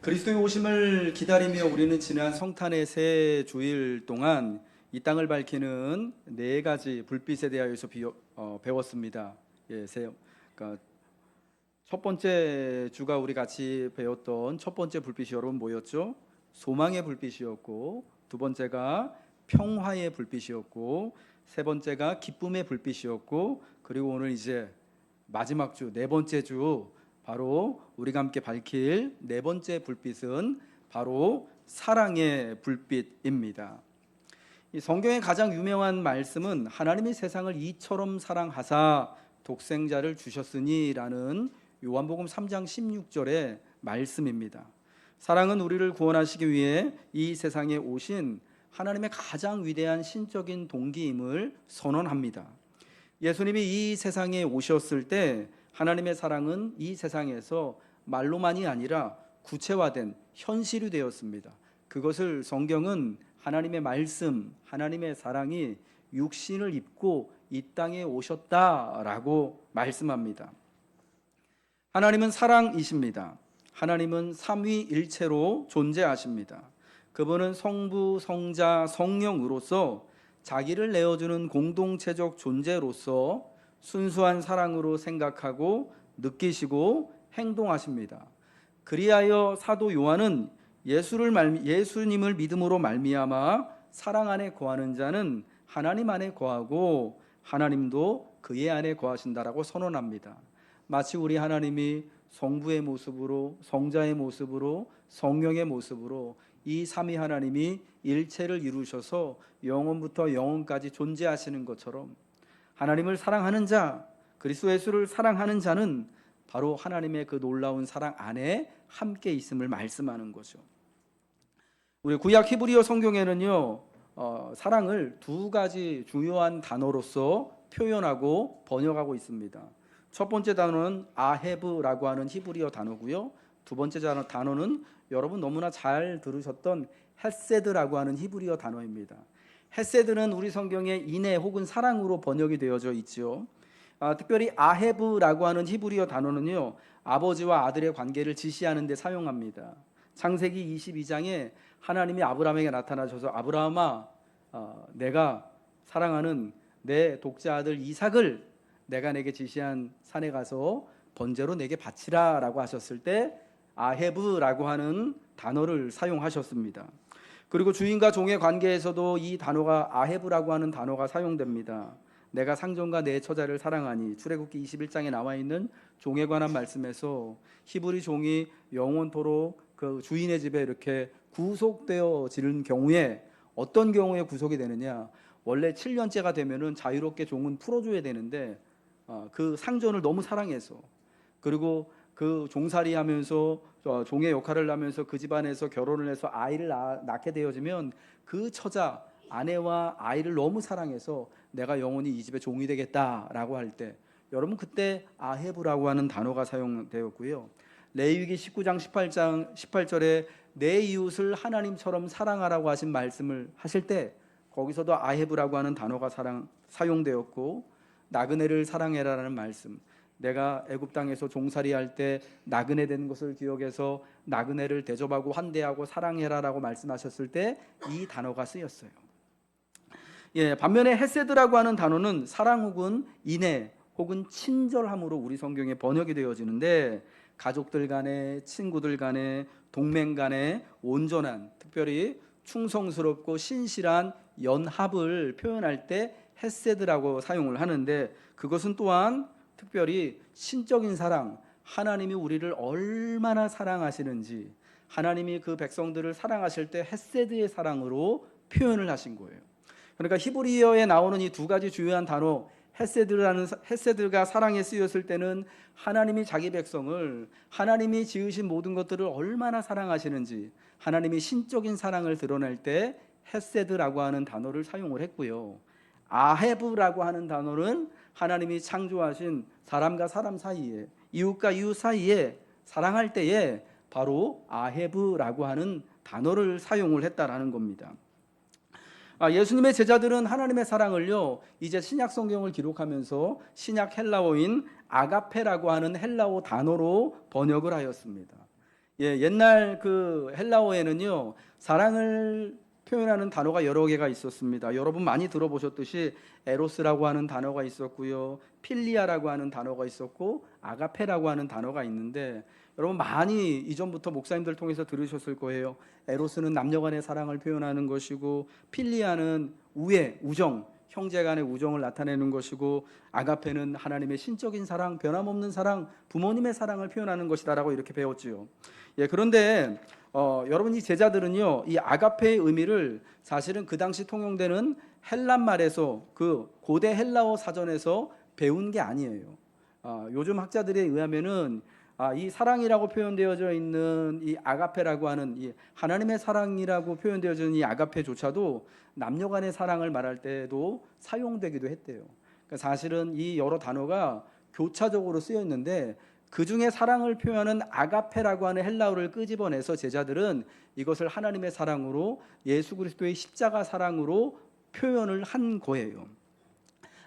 그리스도의 오심을 기다리며 우리는 지난 성탄의 새 주일 동안 이 땅을 밝히는 네 가지 불빛에 대하여서 배웠습니다. 그러니까 첫 번째 주가 우리 같이 배웠던 첫 번째 불빛이 여러분 뭐였죠? 소망의 불빛이었고, 두 번째가 평화의 불빛이었고, 세 번째가 기쁨의 불빛이었고, 그리고 오늘 이제 마지막 주, 네 번째 주, 바로 우리가 함께 밝힐 네 번째 불빛은 바로 사랑의 불빛입니다. 이 성경의 가장 유명한 말씀은 하나님이 세상을 이처럼 사랑하사 독생자를 주셨으니라는 요한복음 3장 16절의 말씀입니다. 사랑은 우리를 구원하시기 위해 이 세상에 오신 하나님의 가장 위대한 신적인 동기임을 선언합니다. 예수님이 이 세상에 오셨을 때 하나님의 사랑은 이 세상에서 말로만이 아니라 구체화된 현실이 되었습니다. 그것을 성경은 하나님의 말씀, 하나님의 사랑이 육신을 입고 이 땅에 오셨다라고 말씀합니다. 하나님은 사랑이십니다. 하나님은 삼위일체로 존재하십니다. 그분은 성부, 성자, 성령으로서 자기를 내어주는 공동체적 존재로서 순수한 사랑으로 생각하고 느끼시고 행동하십니다. 그리하여 사도 요한은 예수님을 믿음으로 말미암아 사랑 안에 거하는 자는 하나님 안에 거하고 하나님도 그의 안에 거하신다라고 선언합니다. 마치 우리 하나님이 성부의 모습으로, 성자의 모습으로, 성령의 모습으로 이 삼위 하나님이 일체를 이루셔서 영원부터 영원까지 존재하시는 것처럼 하나님을 사랑하는 자, 그리스도 예수를 사랑하는 자는 바로 하나님의 그 놀라운 사랑 안에 함께 있음을 말씀하는 거죠. 우리 구약 히브리어 성경에는요, 사랑을 두 가지 주요한 단어로서 표현하고 번역하고 있습니다. 첫 번째 단어는 아헤브라고 하는 히브리어 단어고요. 두 번째 단어는 여러분 너무나 잘 들으셨던 헤세드라고 하는 히브리어 단어입니다. 헤세드는 우리 성경에 인애 혹은 사랑으로 번역이 되어져 있죠. 특별히 아헤브라고 하는 히브리어 단어는요, 아버지와 아들의 관계를 지시하는 데 사용합니다. 창세기 22장에 하나님이 아브라함에게 나타나셔서 아브라함아, 내가 사랑하는 내 독자 아들 이삭을 내가 내게 지시한 산에 가서 번제로 내게 바치라 라고 하셨을 때 아헤브라고 하는 단어를 사용하셨습니다. 그리고 주인과 종의 관계에서도 이 단어가 아헤브라고 하는 단어가 사용됩니다. 내가 상전과 내 처자를 사랑하니, 출애굽기 21장에 나와 있는 종에 관한 말씀에서 히브리 종이 영원토록 그 주인의 집에 이렇게 구속되어지는 경우에 어떤 경우에 구속이 되느냐, 원래 7년째가 되면은 자유롭게 종은 풀어줘야 되는데 그 상전을 너무 사랑해서, 그리고 그 종살이 하면서 종의 역할을 하면서 그 집안에서 결혼을 해서 아이를 낳게 되어지면 그 처자 아내와 아이를 너무 사랑해서 내가 영원히 이 집의 종이 되겠다라고 할 때, 여러분 그때 아헤브라고 하는 단어가 사용되었고요. 레위기 19장 18절에 내 이웃을 하나님처럼 사랑하라고 하신 말씀을 하실 때 거기서도 아헤브라고 하는 단어가 사용되었고, 나그네를 사랑해라라는 말씀, 내가 애굽 땅에서 종살이할 때 나그네 된 것을 기억해서 나그네를 대접하고 환대하고 사랑해라라고 말씀하셨을 때 이 단어가 쓰였어요. 반면에 헤세드라고 하는 단어는 사랑 혹은 인애 혹은 친절함으로 우리 성경에 번역이 되어지는데, 가족들 간에, 친구들 간에, 동맹 간에 온전한, 특별히 충성스럽고 신실한 연합을 표현할 때 헤세드라고 사용을 하는데, 그것은 또한 특별히 신적인 사랑, 하나님이 우리를 얼마나 사랑하시는지, 하나님이 그 백성들을 사랑하실 때 헤세드의 사랑으로 표현을 하신 거예요. 그러니까 히브리어에 나오는 이 두 가지 주요한 단어, 헤세드가 사랑에 쓰였을 때는 하나님이 자기 백성을, 하나님이 지으신 모든 것들을 얼마나 사랑하시는지, 하나님이 신적인 사랑을 드러낼 때 헤세드라고 하는 단어를 사용을 했고요. 아헤브라고 하는 단어는 하나님이 창조하신 사람과 사람 사이에, 이웃과 이웃 사이에 사랑할 때에 바로 아헤브라고 하는 단어를 사용을 했다라는 겁니다. 예수님의 제자들은 하나님의 사랑을요, 이제 신약 성경을 기록하면서 신약 헬라어인 아가페라고 하는 헬라어 단어로 번역을 하였습니다. 예, 옛날 그 헬라어에는요, 사랑을 표현하는 단어가 여러 개가 있었습니다. 여러분 많이 들어보셨듯이 에로스라고 하는 단어가 있었고요, 필리아라고 하는 단어가 있었고, 아가페라고 하는 단어가 있는데, 여러분 많이 이전부터 목사님들 통해서 들으셨을 거예요. 에로스는 남녀간의 사랑을 표현하는 것이고, 필리아는 우애, 우정, 형제간의 우정을 나타내는 것이고, 아가페는 하나님의 신적인 사랑, 변함없는 사랑, 부모님의 사랑을 표현하는 것이다라고 이렇게 배웠지요. 예, 그런데 여러분 이 제자들은요, 이 아가페의 의미를 사실은 그 당시 통용되는 헬란 말에서, 그 고대 헬라어 사전에서 배운 게 아니에요. 요즘 학자들에 의하면은 이 사랑이라고 표현되어져 있는 이 아가페라고 하는 이 하나님의 사랑이라고 표현되어져 있는 이 아가페조차도 남녀간의 사랑을 말할 때도 사용되기도 했대요. 그러니까 사실은 이 여러 단어가 교차적으로 쓰여 있는데, 그 중에 사랑을 표현하는 아가페라고 하는 헬라어를 끄집어내서 제자들은 이것을 하나님의 사랑으로, 예수 그리스도의 십자가 사랑으로 표현을 한 거예요.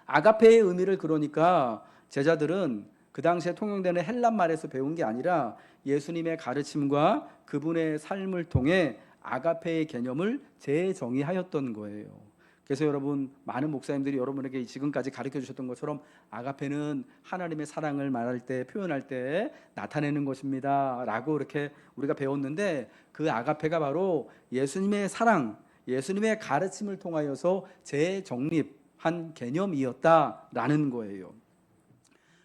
아가페의 의미를 그러니까 제자들은 그 당시에 통용되는 헬란 말에서 배운 게 아니라 예수님의 가르침과 그분의 삶을 통해 아가페의 개념을 재정의하였던 거예요. 그래서 여러분, 많은 목사님들이 여러분에게 지금까지 가르쳐 주셨던 것처럼 아가페는 하나님의 사랑을 말할 때, 표현할 때 나타내는 것입니다 라고 이렇게 우리가 배웠는데, 그 아가페가 바로 예수님의 사랑, 예수님의 가르침을 통하여서 재정립한 개념이었다라는 거예요.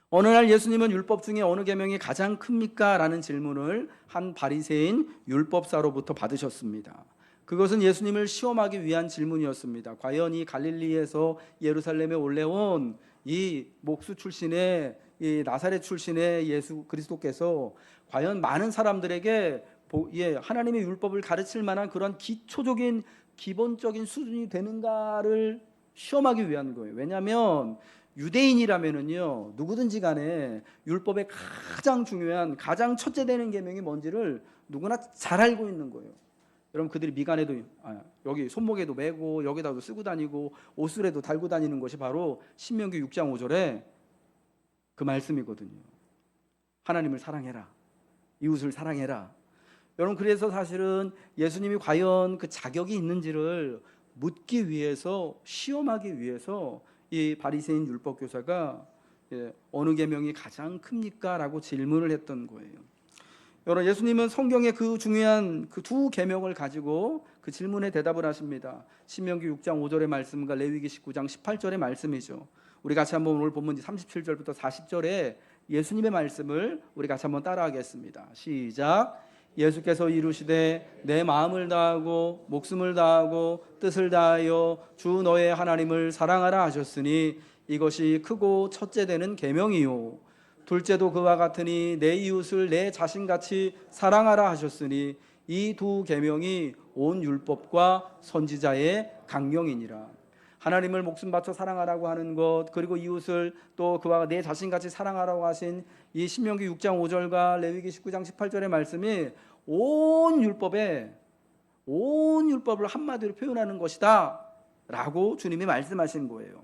어느 날 예수님은 율법 중에 어느 계명이 가장 큽니까? 라는 질문을 한 바리새인 율법사로부터 받으셨습니다. 그것은 예수님을 시험하기 위한 질문이었습니다. 과연 이 갈릴리에서 예루살렘에 올라온 이 목수 출신의, 이 나사렛 출신의 예수 그리스도께서 과연 많은 사람들에게 하나님의 율법을 가르칠 만한 그런 기초적인 기본적인 수준이 되는가를 시험하기 위한 거예요. 왜냐하면 유대인이라면은요, 누구든지 간에 율법의 가장 중요한, 가장 첫째 되는 계명이 뭔지를 누구나 잘 알고 있는 거예요. 여러분, 그들이 미간에도 여기 손목에도 매고 여기다도 쓰고 다니고 옷술에도 달고 다니는 것이 바로 신명기 6장 5절에 그 말씀이거든요. 하나님을 사랑해라, 이웃을 사랑해라. 여러분, 그래서 사실은 예수님이 과연 그 자격이 있는지를 묻기 위해서, 시험하기 위해서 이 바리새인 율법 교사가 어느 계명이 가장 큽니까? 라고 질문을 했던 거예요. 여러분, 예수님은 성경의 그 중요한 그 두 계명을 가지고 그 질문에 대답을 하십니다. 신명기 6장 5절의 말씀과 레위기 19장 18절의 말씀이죠. 우리 같이 한번 오늘 본문 37절부터 40절에 예수님의 말씀을 우리 같이 한번 따라하겠습니다. 시작. 예수께서 이르시되 내 마음을 다하고 목숨을 다하고 뜻을 다하여 주 너의 하나님을 사랑하라 하셨으니 이것이 크고 첫째 되는 계명이요, 둘째도 그와 같으니 내 이웃을 내 자신같이 사랑하라 하셨으니 이 두 계명이 온 율법과 선지자의 강령이니라. 하나님을 목숨 바쳐 사랑하라고 하는 것, 그리고 이웃을 또 그와 내 자신같이 사랑하라고 하신 이 신명기 6장 5절과 레위기 19장 18절의 말씀이 온 율법을 한마디로 표현하는 것이다 라고 주님이 말씀하신 거예요.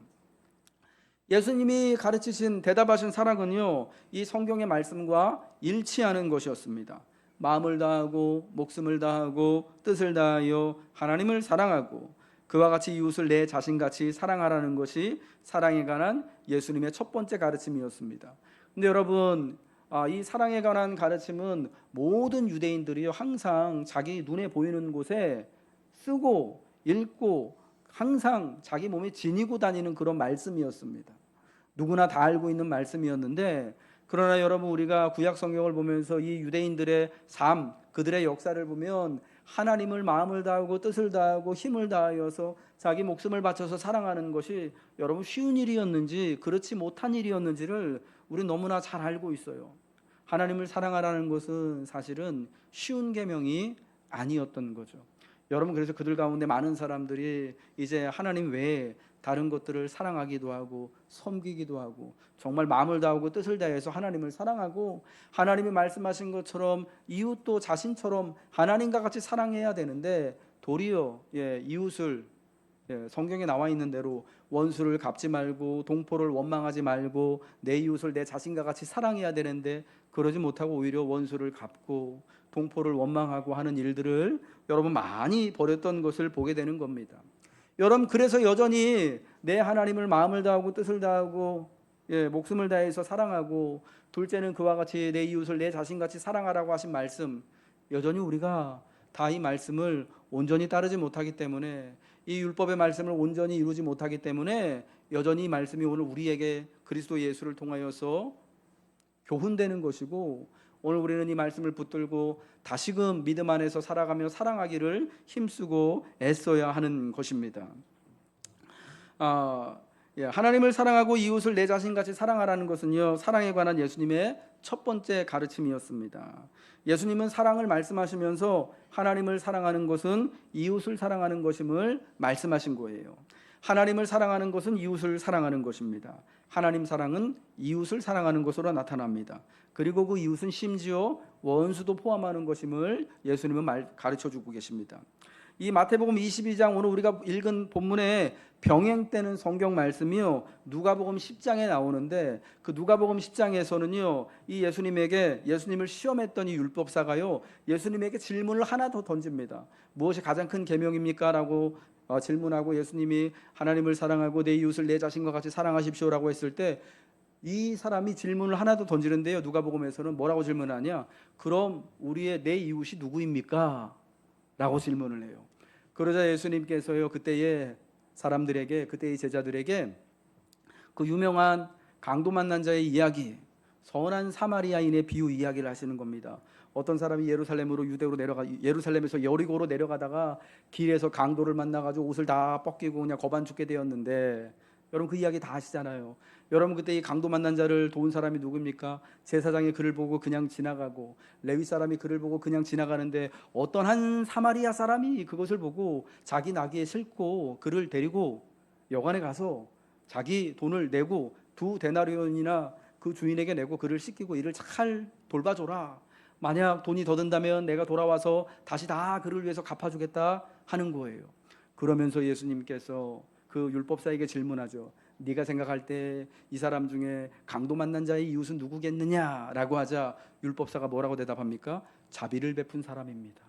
예수님이 가르치신, 대답하신 사랑은요, 이 성경의 말씀과 일치하는 것이었습니다. 마음을 다하고 목숨을 다하고 뜻을 다하여 하나님을 사랑하고 그와 같이 이웃을 내 자신같이 사랑하라는 것이 사랑에 관한 예수님의 첫 번째 가르침이었습니다. 근데 여러분, 이 사랑에 관한 가르침은 모든 유대인들이 항상 자기 눈에 보이는 곳에 쓰고 읽고 항상 자기 몸에 지니고 다니는 그런 말씀이었습니다. 누구나 다 알고 있는 말씀이었는데, 그러나 여러분, 우리가 구약 성경을 보면서 이 유대인들의 삶, 그들의 역사를 보면 하나님을 마음을 다하고 뜻을 다하고 힘을 다하여서 자기 목숨을 바쳐서 사랑하는 것이 여러분 쉬운 일이었는지 그렇지 못한 일이었는지를 우리 너무나 잘 알고 있어요. 하나님을 사랑하라는 것은 사실은 쉬운 계명이 아니었던 거죠. 여러분, 그래서 그들 가운데 많은 사람들이 이제 하나님 외에 다른 것들을 사랑하기도 하고 섬기기도 하고 정말 마음을 다하고 뜻을 다해서 하나님을 사랑하고 하나님이 말씀하신 것처럼 이웃도 자신처럼 하나님과 같이 사랑해야 되는데 도리어 이웃을 성경에 나와 있는 대로 원수를 갚지 말고 동포를 원망하지 말고 내 이웃을 내 자신과 같이 사랑해야 되는데 그러지 못하고 오히려 원수를 갚고 동포를 원망하고 하는 일들을 여러분 많이 벌였던 것을 보게 되는 겁니다. 여러분, 그래서 여전히 내 하나님을 마음을 다하고 뜻을 다하고 목숨을 다해서 사랑하고, 둘째는 그와 같이 내 이웃을 내 자신같이 사랑하라고 하신 말씀, 여전히 우리가 다 이 말씀을 온전히 따르지 못하기 때문에, 이 율법의 말씀을 온전히 이루지 못하기 때문에 여전히 이 말씀이 오늘 우리에게 그리스도 예수를 통하여서 교훈되는 것이고, 오늘 우리는 이 말씀을 붙들고 다시금 믿음 안에서 살아가며 사랑하기를 힘쓰고 애써야 하는 것입니다. 하나님을 사랑하고 이웃을 내 자신같이 사랑하라는 것은요, 사랑에 관한 예수님의 첫 번째 가르침이었습니다. 예수님은 사랑을 말씀하시면서 하나님을 사랑하는 것은 이웃을 사랑하는 것임을 말씀하신 거예요. 하나님을 사랑하는 것은 이웃을 사랑하는 것입니다. 하나님 사랑은 이웃을 사랑하는 것으로 나타납니다. 그리고 그 이웃은 심지어 원수도 포함하는 것임을 예수님은 가르쳐주고 계십니다. 이 마태복음 22장, 오늘 우리가 읽은 본문에 병행되는 성경 말씀이요, 누가복음 10장에 나오는데, 그 누가복음 10장에서는요 이 예수님을 시험했던 이 율법사가요 예수님에게 질문을 하나 더 던집니다. 무엇이 가장 큰 계명입니까? 라고 질문하고, 예수님이 하나님을 사랑하고 내 이웃을 내 자신과 같이 사랑하십시오라고 했을 때 이 사람이 질문을 하나 더 던지는데요, 누가복음에서는 뭐라고 질문하냐, 그럼 우리의 내 이웃이 누구입니까? 라고 질문을 해요. 그러자 예수님께서요 그때의 사람들에게, 그때의 제자들에게 그 유명한 강도 만난 자의 이야기, 선한 사마리아인의 비유 이야기를 하시는 겁니다. 어떤 사람이 예루살렘에서 여리고로 내려가다가 길에서 강도를 만나가지고 옷을 다 벗기고 그냥 거반 죽게 되었는데, 여러분 그 이야기 다 아시잖아요. 여러분, 그때 이 강도 만난 자를 도운 사람이 누굽니까? 제사장이 그를 보고 그냥 지나가고, 레위 사람이 그를 보고 그냥 지나가는데, 어떤 한 사마리아 사람이 그것을 보고 자기 나귀에 싣고 그를 데리고 여관에 가서 자기 돈을 내고 2데나리온이나 그 주인에게 내고 그를 씻기고 이를 잘 돌봐줘라. 만약 돈이 더 든다면 내가 돌아와서 다시 다 그를 위해서 갚아주겠다 하는 거예요. 그러면서 예수님께서 그 율법사에게 질문하죠. 네가 생각할 때 이 사람 중에 강도 만난 자의 이웃은 누구겠느냐? 라고 하자 율법사가 뭐라고 대답합니까? 자비를 베푼 사람입니다.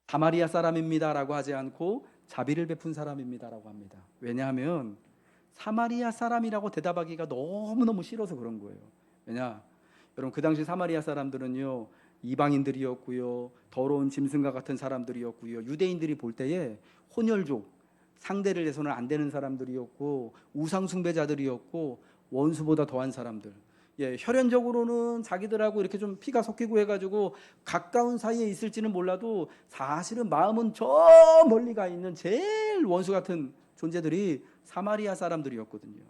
사마리아 사람입니다 라고 하지 않고 자비를 베푼 사람입니다 라고 합니다. 왜냐하면 사마리아 사람이라고 대답하기가 너무너무 싫어서 그런 거예요. 왜냐? 여러분, 그 당시 사마리아 사람들은요 이방인들이었고요, 더러운 짐승과 같은 사람들이었고요, 유대인들이 볼 때에 혼혈족, 상대를 해서는 안 되는 사람들이었고, 우상 숭배자들이었고, 원수보다 더한 사람들. 혈연적으로는 자기들하고 이렇게 좀 피가 섞이고 해가지고 가까운 사이에 있을지는 몰라도 사실은 마음은 저 멀리 가 있는 제일 원수 같은 존재들이 사마리아 사람들이었거든요.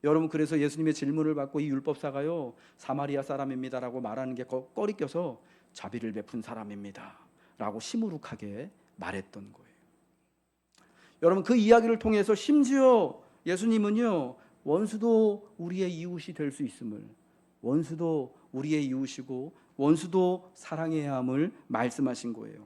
여러분, 그래서 예수님의 질문을 받고 이 율법사가요 사마리아 사람입니다라고 말하는 게 꺼리 껴서 자비를 베푼 사람입니다라고 시무룩하게 말했던 거예요. 여러분, 그 이야기를 통해서 심지어 예수님은요 원수도 우리의 이웃이 될 수 있음을, 원수도 우리의 이웃이고 원수도 사랑해야 함을 말씀하신 거예요.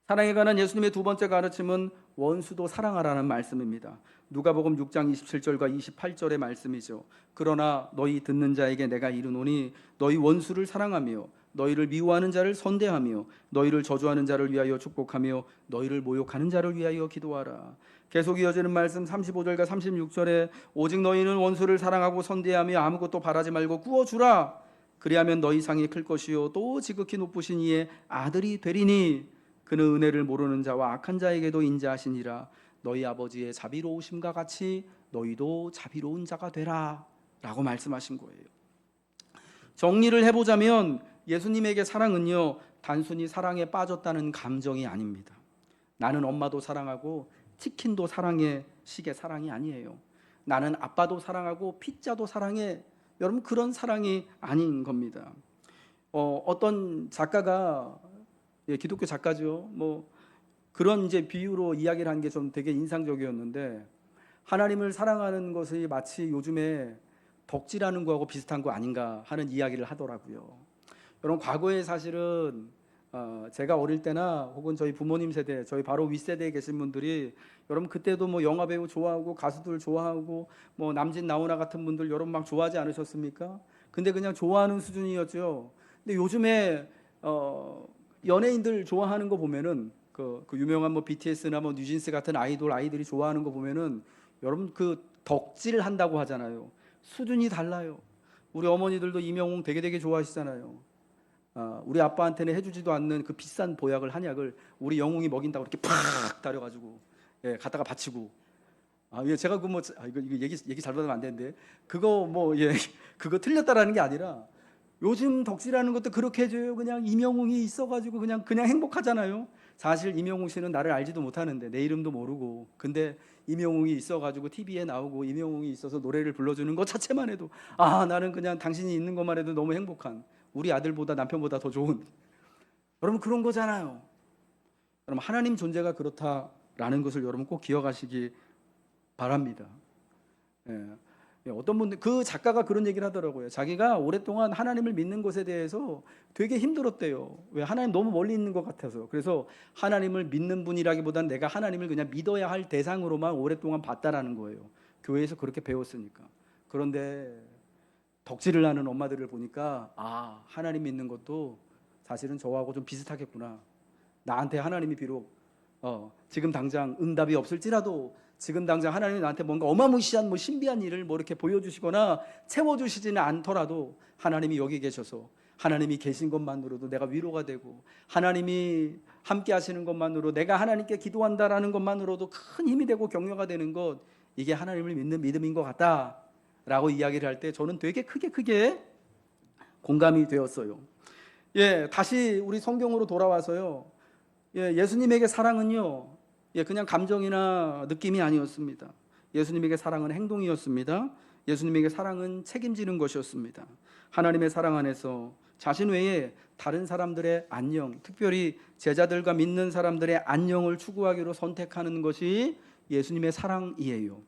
사랑에 관한 예수님의 두 번째 가르침은 원수도 사랑하라는 말씀입니다. 누가복음 6장 27절과 28절의 말씀이죠. 그러나 너희 듣는 자에게 내가 이르노니 너희 원수를 사랑하며 너희를 미워하는 자를 선대하며 너희를 저주하는 자를 위하여 축복하며 너희를 모욕하는 자를 위하여 기도하라. 계속 이어지는 말씀 35절과 36절에 오직 너희는 원수를 사랑하고 선대하며 아무것도 바라지 말고 구워주라. 그리하면 너희 상이 클 것이요 또 지극히 높으신 이의 아들이 되리니 그는 은혜를 모르는 자와 악한 자에게도 인자하시니라. 너희 아버지의 자비로우심과 같이 너희도 자비로운 자가 되라 라고 말씀하신 거예요. 정리를 해보자면 예수님에게 사랑은요 단순히 사랑에 빠졌다는 감정이 아닙니다. 나는 엄마도 사랑하고 치킨도 사랑해 식의 사랑이 아니에요. 나는 아빠도 사랑하고 피자도 사랑해, 여러분 그런 사랑이 아닌 겁니다. 어떤 작가가, 기독교 작가죠, 그런 이제 비유로 이야기를 한 게 좀 되게 인상적이었는데, 하나님을 사랑하는 것이 마치 요즘에 덕질하는 거하고 비슷한 거 아닌가 하는 이야기를 하더라고요. 여러분, 과거에 사실은 제가 어릴 때나 혹은 저희 부모님 세대, 저희 바로 윗세대에 계신 분들이 여러분 그때도 뭐 영화 배우 좋아하고 가수들 좋아하고 뭐 남진 나훈아 같은 분들 여러분 막 좋아하지 않으셨습니까? 근데 그냥 좋아하는 수준이었죠. 근데 요즘에 연예인들 좋아하는 거 보면은 그 유명한 뭐 BTS나 뭐 뉴진스 같은 아이들이 좋아하는 거 보면은 여러분 그 덕질 한다고 하잖아요. 수준이 달라요. 우리 어머니들도 임영웅 되게 좋아하시잖아요. 우리 아빠한테는 해주지도 않는 그 비싼 보약을 한약을 우리 영웅이 먹인다고 이렇게 팍 다려가지고 예, 갖다가 바치고 예, 제가 그 뭐 이거 얘기 잘못하면 안 되는데 그거 뭐 예, 그거 틀렸다라는 게 아니라 요즘 덕질하는 것도 그렇게 해줘요. 그냥 임영웅이 있어가지고 그냥 행복하잖아요. 사실 임영웅 씨는 나를 알지도 못하는데 내 이름도 모르고 근데 임영웅이 있어가지고 TV에 나오고 임영웅이 있어서 노래를 불러주는 것 자체만 해도 나는 그냥 당신이 있는 것만 해도 너무 행복한 우리 아들보다 남편보다 더 좋은 여러분 그런 거잖아요. 여러분 하나님 존재가 그렇다라는 것을 여러분 꼭 기억하시기 바랍니다. 예. 어떤 분들 그 작가가 그런 얘기를 하더라고요. 자기가 오랫동안 하나님을 믿는 것에 대해서 되게 힘들었대요. 왜 하나님 너무 멀리 있는 것 같아서. 그래서 하나님을 믿는 분이라기보단 내가 하나님을 그냥 믿어야 할 대상으로만 오랫동안 봤다라는 거예요. 교회에서 그렇게 배웠으니까. 그런데 덕질을 하는 엄마들을 보니까 하나님 믿는 것도 사실은 저하고 좀 비슷하겠구나. 나한테 하나님이 비록 지금 당장 응답이 없을지라도 지금 당장 하나님이 나한테 뭔가 어마무시한 뭐 신비한 일을 뭐 이렇게 보여주시거나 채워주시지는 않더라도 하나님이 여기 계셔서 하나님이 계신 것만으로도 내가 위로가 되고 하나님이 함께 하시는 것만으로 내가 하나님께 기도한다라는 것만으로도 큰 힘이 되고 격려가 되는 것 이게 하나님을 믿는 믿음인 것 같다라고 이야기를 할 때 저는 되게 크게 공감이 되었어요. 예, 다시 우리 성경으로 돌아와서요. 예수님에게 사랑은요, 그냥 감정이나 느낌이 아니었습니다. 예수님에게 사랑은 행동이었습니다. 예수님에게 사랑은 책임지는 것이었습니다. 하나님의 사랑 안에서 자신 외에 다른 사람들의 안녕, 특별히 제자들과 믿는 사람들의 안녕을 추구하기로 선택하는 것이 예수님의 사랑이에요.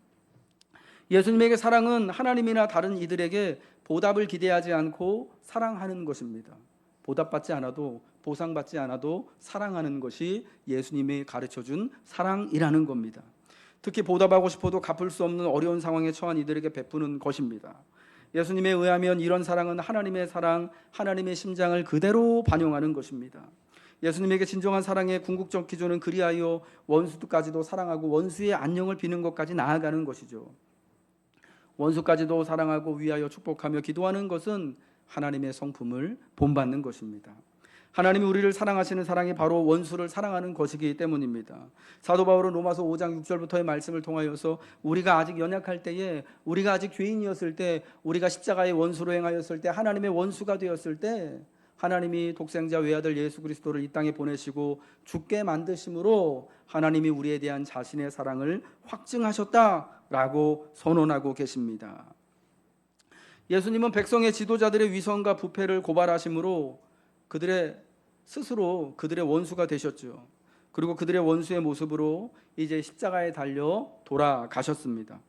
예수님에게 사랑은 하나님이나 다른 이들에게 보답을 기대하지 않고 사랑하는 것입니다. 보답받지 않아도 보상받지 않아도 사랑하는 것이 예수님이 가르쳐준 사랑이라는 겁니다. 특히 보답하고 싶어도 갚을 수 없는 어려운 상황에 처한 이들에게 베푸는 것입니다. 예수님에 의하면 이런 사랑은 하나님의 사랑, 하나님의 심장을 그대로 반영하는 것입니다. 예수님에게 진정한 사랑의 궁극적 기준은 그리하여 원수까지도 사랑하고 원수의 안녕을 비는 것까지 나아가는 것이죠. 원수까지도 사랑하고 위하여 축복하며 기도하는 것은 하나님의 성품을 본받는 것입니다. 하나님이 우리를 사랑하시는 사랑이 바로 원수를 사랑하는 것이기 때문입니다. 사도 바울은 로마서 5장 6절부터의 말씀을 통하여서 우리가 아직 연약할 때에 우리가 아직 죄인이었을 때 우리가 십자가의 원수로 행하였을 때 하나님의 원수가 되었을 때 하나님이 독생자 외아들 예수 그리스도를 이 땅에 보내시고 죽게 만드심으로 하나님이 우리에 대한 자신의 사랑을 확증하셨다라고 선언하고 계십니다. 예수님은 백성의 지도자들의 위선과 부패를 고발하심으로 그들의 스스로 그들의 원수가 되셨죠. 그리고 그들의 원수의 모습으로 이제 십자가에 달려 돌아가셨습니다.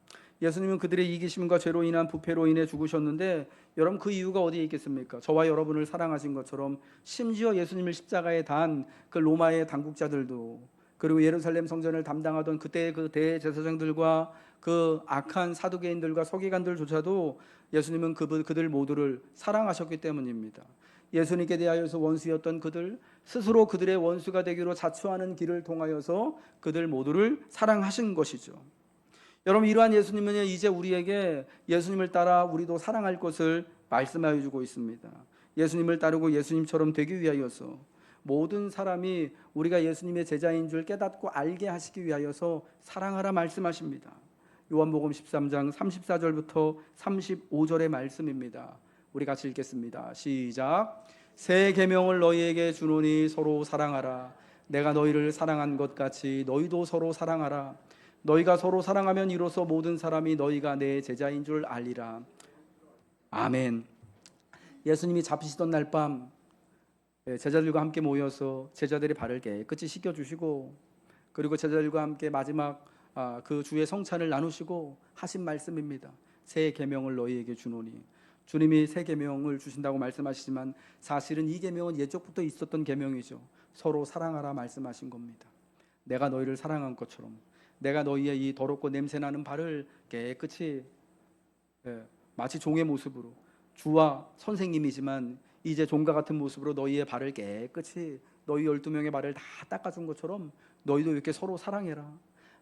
예수님은 그들의 이기심과 죄로 인한 부패로 인해 죽으셨는데 여러분 그 이유가 어디에 있겠습니까? 저와 여러분을 사랑하신 것처럼 심지어 예수님을 십자가에 단 그 로마의 당국자들도 그리고 예루살렘 성전을 담당하던 그때의 그 대제사장들과 그 악한 사두개인들과 서기관들조차도 예수님은 그들 모두를 사랑하셨기 때문입니다. 예수님께 대하여서 원수였던 그들 스스로 그들의 원수가 되기로 자초하는 길을 통하여서 그들 모두를 사랑하신 것이죠. 여러분 이러한 예수님은 이제 우리에게 예수님을 따라 우리도 사랑할 것을 말씀하여 주고 있습니다. 예수님을 따르고 예수님처럼 되기 위하여서 모든 사람이 우리가 예수님의 제자인 줄 깨닫고 알게 하시기 위하여서 사랑하라 말씀하십니다. 요한복음 13장 34절부터 35절의 말씀입니다. 우리 같이 읽겠습니다. 시작. 새 계명을 너희에게 주노니 서로 사랑하라. 내가 너희를 사랑한 것 같이 너희도 서로 사랑하라. 너희가 서로 사랑하면 이로써 모든 사람이 너희가 내 제자인 줄 알리라. 아멘. 예수님이 잡히시던 날 밤 제자들과 함께 모여서 제자들의 발을 깨끗이 씻겨주시고 그리고 제자들과 함께 마지막 그 주의 성찬을 나누시고 하신 말씀입니다. 새 계명을 너희에게 주노니 주님이 새 계명을 주신다고 말씀하시지만 사실은 이 계명은 예적부터 있었던 계명이죠. 서로 사랑하라 말씀하신 겁니다. 내가 너희를 사랑한 것처럼 내가 너희의 이 더럽고 냄새나는 발을 깨끗이, 마치 종의 모습으로, 주와 선생님이지만 이제 종과 같은 모습으로 너희의 발을 깨끗이, 너희 12명의 발을 다 닦아준 것처럼 너희도 이렇게 서로 사랑해라.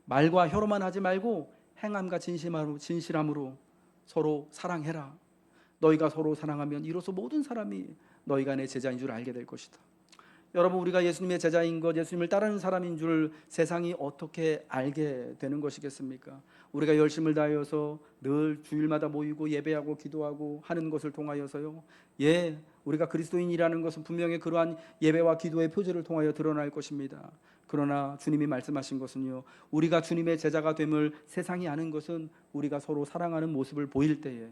말과 혀로만 하지 말고 행함과 진실함으로 서로 사랑해라. 너희가 서로 사랑하면 이로써 모든 사람이 너희가 내 제자인 줄 알게 될 것이다. 여러분, 우리가 예수님의 제자인 것, 예수님을 따르는 사람인 줄 세상이 어떻게 알게 되는 것이겠습니까? 우리가 열심을 다하여서 늘 주일마다 모이고 예배하고 기도하고 하는 것을 통하여서요, 우리가 그리스도인이라는 것은 분명히 그러한 예배와 기도의 표제를 통하여 드러날 것입니다. 그러나 주님이 말씀하신 것은요, 우리가 주님의 제자가 됨을 세상이 아는 것은 우리가 서로 사랑하는 모습을 보일 때에,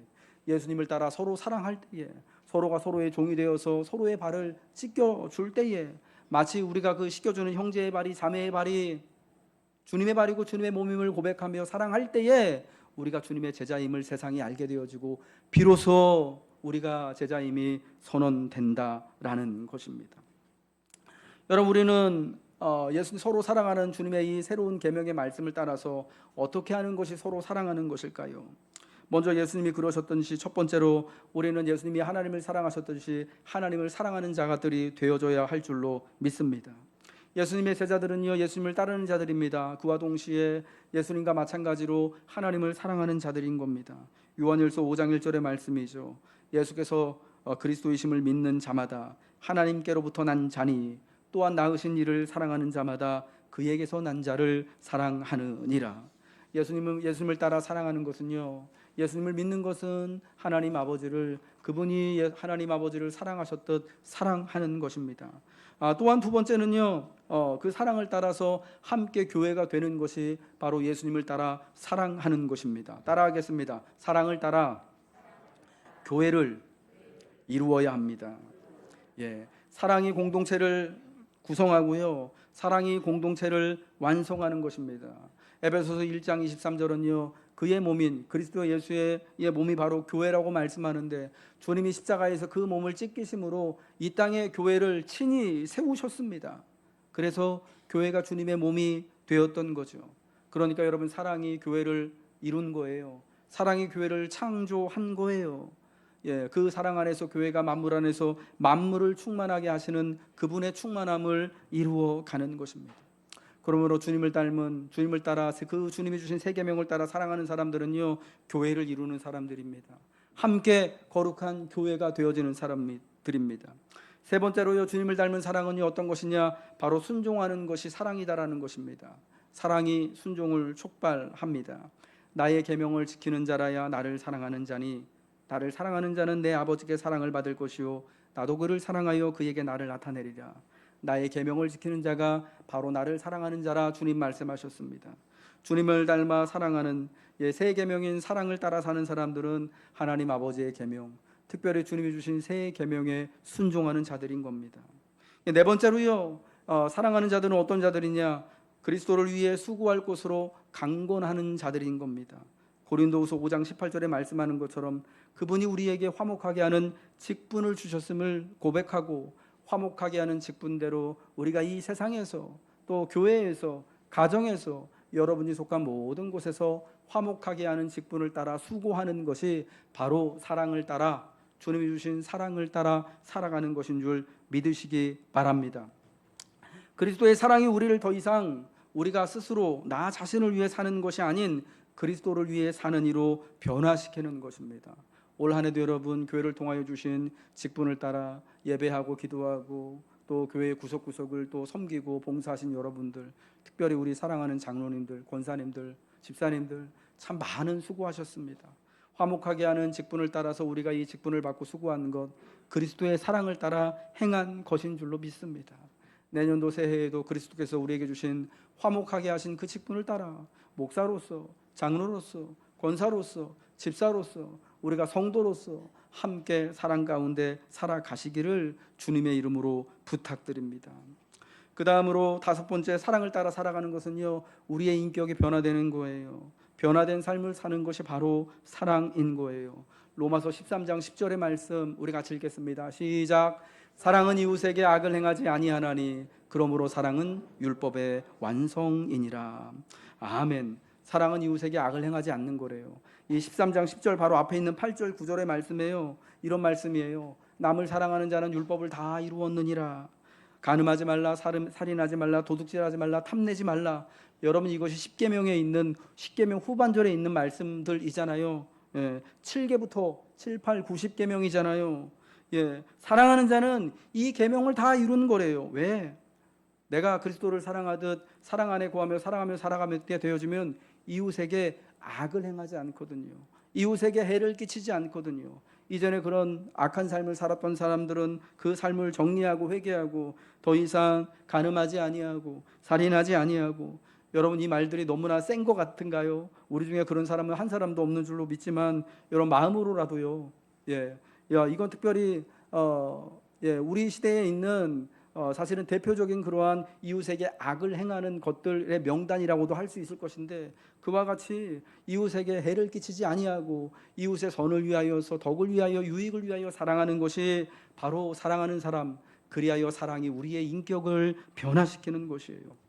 예수님을 따라 서로 사랑할 때에, 서로가 서로의 종이 되어서 서로의 발을 씻겨줄 때에, 마치 우리가 그 씻겨주는 형제의 발이, 자매의 발이 주님의 발이고 주님의 몸임을 고백하며 사랑할 때에 우리가 주님의 제자임을 세상이 알게 되어지고 비로소 우리가 제자임이 선언된다라는 것입니다. 여러분, 우리는 예수님 서로 사랑하는 주님의 이 새로운 계명의 말씀을 따라서 어떻게 하는 것이 서로 사랑하는 것일까요? 먼저 예수님이 그러셨던시 첫 번째로 우리는 예수님이 하나님을 사랑하셨듯이 하나님을 사랑하는 자들이 되어줘야 할 줄로 믿습니다. 예수님의 제자들은요, 예수님을 따르는 자들입니다. 그와 동시에 예수님과 마찬가지로 하나님을 사랑하는 자들인 겁니다. 요한일서 5장 1절의 말씀이죠. 예수께서 그리스도이심을 믿는 자마다 하나님께로부터 난 자니 또한 낳으신 이를 사랑하는 자마다 그에게서 난 자를 사랑하느니라. 예수님을 따라 사랑하는 것은요, 예수님을 믿는 것은 하나님 아버지를, 그분이 하나님 아버지를 사랑하셨듯 사랑하는 것입니다. 또한 두 번째는요, 그 사랑을 따라서 함께 교회가 되는 것이 바로 예수님을 따라 사랑하는 것입니다. 따라하겠습니다. 사랑을 따라 교회를 이루어야 합니다. 사랑이 공동체를 구성하고요, 사랑이 공동체를 완성하는 것입니다. 에베소서 1장 23절은요, 그의 몸인 그리스도 예수의 몸이 바로 교회라고 말씀하는데, 주님이 십자가에서 그 몸을 찢기심으로 이 땅에 교회를 친히 세우셨습니다. 그래서 교회가 주님의 몸이 되었던 거죠. 그러니까 여러분, 사랑이 교회를 이룬 거예요. 사랑이 교회를 창조한 거예요. 그 사랑 안에서 교회가 만물 안에서 만물을 충만하게 하시는 그분의 충만함을 이루어 가는 것입니다. 그러므로 주님을 따라 그 주님이 주신 새 계명을 따라 사랑하는 사람들은요, 교회를 이루는 사람들입니다. 함께 거룩한 교회가 되어지는 사람들입니다. 세 번째로요, 주님을 닮은 사랑은요, 어떤 것이냐? 바로 순종하는 것이 사랑이다라는 것입니다. 사랑이 순종을 촉발합니다. 나의 계명을 지키는 자라야 나를 사랑하는 자니 나를 사랑하는 자는 내 아버지께 사랑을 받을 것이요 나도 그를 사랑하여 그에게 나를 나타내리라. 나의 계명을 지키는 자가 바로 나를 사랑하는 자라 주님 말씀하셨습니다. 주님을 닮아 사랑하는 새 계명인 사랑을 따라 사는 사람들은 하나님 아버지의 계명, 특별히 주님이 주신 새 계명에 순종하는 자들인 겁니다. 네 번째로요, 사랑하는 자들은 어떤 자들이냐? 그리스도를 위해 수고할 것으로 강건하는 자들인 겁니다. 고린도후서 5장 18절에 말씀하는 것처럼 그분이 우리에게 화목하게 하는 직분을 주셨음을 고백하고, 화목하게 하는 직분대로 우리가 이 세상에서, 또 교회에서, 가정에서, 여러분이 속한 모든 곳에서 화목하게 하는 직분을 따라 수고하는 것이 바로 사랑을 따라, 주님이 주신 사랑을 따라 살아가는 것인 줄 믿으시기 바랍니다. 그리스도의 사랑이 우리를 더 이상 우리가 스스로 나 자신을 위해 사는 것이 아닌 그리스도를 위해 사는 이로 변화시키는 것입니다. 올 한 해도 여러분, 교회를 통하여 주신 직분을 따라 예배하고 기도하고 또 교회의 구석구석을 또 섬기고 봉사하신 여러분들, 특별히 우리 사랑하는 장로님들, 권사님들, 집사님들 참 많은 수고하셨습니다. 화목하게 하는 직분을 따라서 우리가 이 직분을 받고 수고한 것, 그리스도의 사랑을 따라 행한 것인 줄로 믿습니다. 내년도 새해에도 그리스도께서 우리에게 주신 화목하게 하신 그 직분을 따라 목사로서, 장로로서, 권사로서, 집사로서, 우리가 성도로서 함께 사랑 가운데 살아가시기를 주님의 이름으로 부탁드립니다. 그 다음으로 다섯 번째, 사랑을 따라 살아가는 것은요, 우리의 인격이 변화되는 거예요. 변화된 삶을 사는 것이 바로 사랑인 거예요. 로마서 13장 10절의 말씀 우리 같이 읽겠습니다. 시작. 사랑은 이웃에게 악을 행하지 아니하나니 그러므로 사랑은 율법의 완성이니라. 아멘. 사랑은 이웃에게 악을 행하지 않는 거래요. 이 13장 10절 바로 앞에 있는 8절 9절의 말씀이에요. 이런 말씀이에요. 남을 사랑하는 자는 율법을 다 이루었느니라. 간음하지 말라, 살인하지 말라, 도둑질하지 말라, 탐내지 말라. 여러분 이것이 십계명에 있는 십계명 후반절에 있는 말씀들이잖아요. 7계부터 7, 8, 90계명이잖아요. 사랑하는 자는 이 계명을 다 이루는 거래요. 왜? 내가 그리스도를 사랑하듯 사랑 안에 거하며 사랑하며 살아가게 되어지면 이웃에게 악을 행하지 않거든요. 이웃에게 해를 끼치지 않거든요. 이전에 그런 악한 삶을 살았던 사람들은 그 삶을 정리하고 회개하고 더 이상 간음하지 아니하고 살인하지 아니하고. 여러분 이 말들이 너무나 센 것 같은가요? 우리 중에 그런 사람은 한 사람도 없는 줄로 믿지만 여러분 마음으로라도요. 이건 특별히 우리 시대에 있는 사실은 대표적인 그러한 이웃에게 악을 행하는 것들의 명단이라고도 할 수 있을 것인데, 그와 같이 이웃에게 해를 끼치지 아니하고 이웃의 선을 위하여서 덕을 위하여 유익을 위하여 사랑하는 것이 바로 사랑하는 사람, 그리하여 사랑이 우리의 인격을 변화시키는 것이에요.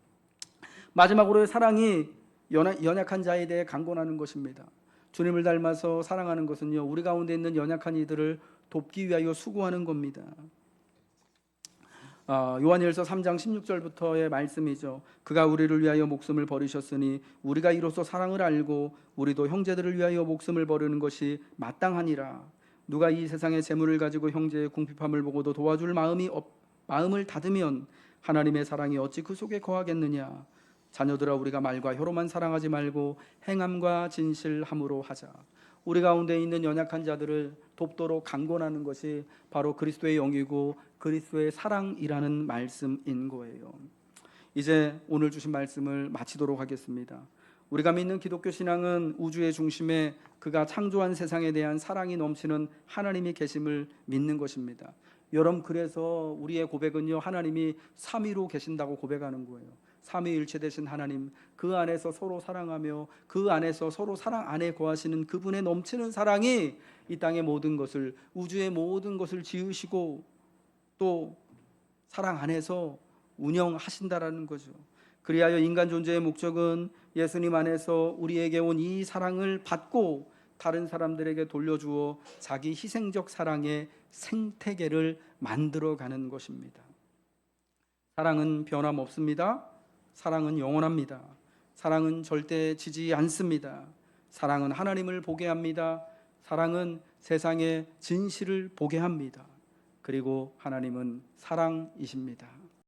마지막으로 사랑이 연약한 자에 대해 강권하는 것입니다. 주님을 닮아서 사랑하는 것은요, 우리 가운데 있는 연약한 이들을 돕기 위하여 수고하는 겁니다. 요한일서 3장 16절부터의 말씀이죠. 그가 우리를 위하여 목숨을 버리셨으니 우리가 이로써 사랑을 알고 우리도 형제들을 위하여 목숨을 버리는 것이 마땅하니라. 누가 이 세상의 재물을 가지고 형제의 궁핍함을 보고도 도와줄 마음을 닫으면 하나님의 사랑이 어찌 그 속에 거하겠느냐. 자녀들아, 우리가 말과 혀로만 사랑하지 말고 행함과 진실함으로 하자. 우리 가운데 있는 연약한 자들을 돕도록 강권하는 것이 바로 그리스도의 영이고 그리스도의 사랑이라는 말씀인 거예요. 이제 오늘 주신 말씀을 마치도록 하겠습니다. 우리가 믿는 기독교 신앙은 우주의 중심에 그가 창조한 세상에 대한 사랑이 넘치는 하나님이 계심을 믿는 것입니다. 여러분, 그래서 우리의 고백은요, 하나님이 삼위로 계신다고 고백하는 거예요. 삼위일체 되신 하나님, 그 안에서 서로 사랑하며 그 안에서 서로 사랑 안에 거하시는 그분의 넘치는 사랑이 이 땅의 모든 것을, 우주의 모든 것을 지으시고 또 사랑 안에서 운영하신다라는 거죠. 그리하여 인간 존재의 목적은 예수님 안에서 우리에게 온 이 사랑을 받고 다른 사람들에게 돌려주어 자기 희생적 사랑의 생태계를 만들어가는 것입니다. 사랑은 변함없습니다. 사랑은 영원합니다. 사랑은 절대 지지 않습니다. 사랑은 하나님을 보게 합니다. 사랑은 세상의 진실을 보게 합니다. 그리고 하나님은 사랑이십니다.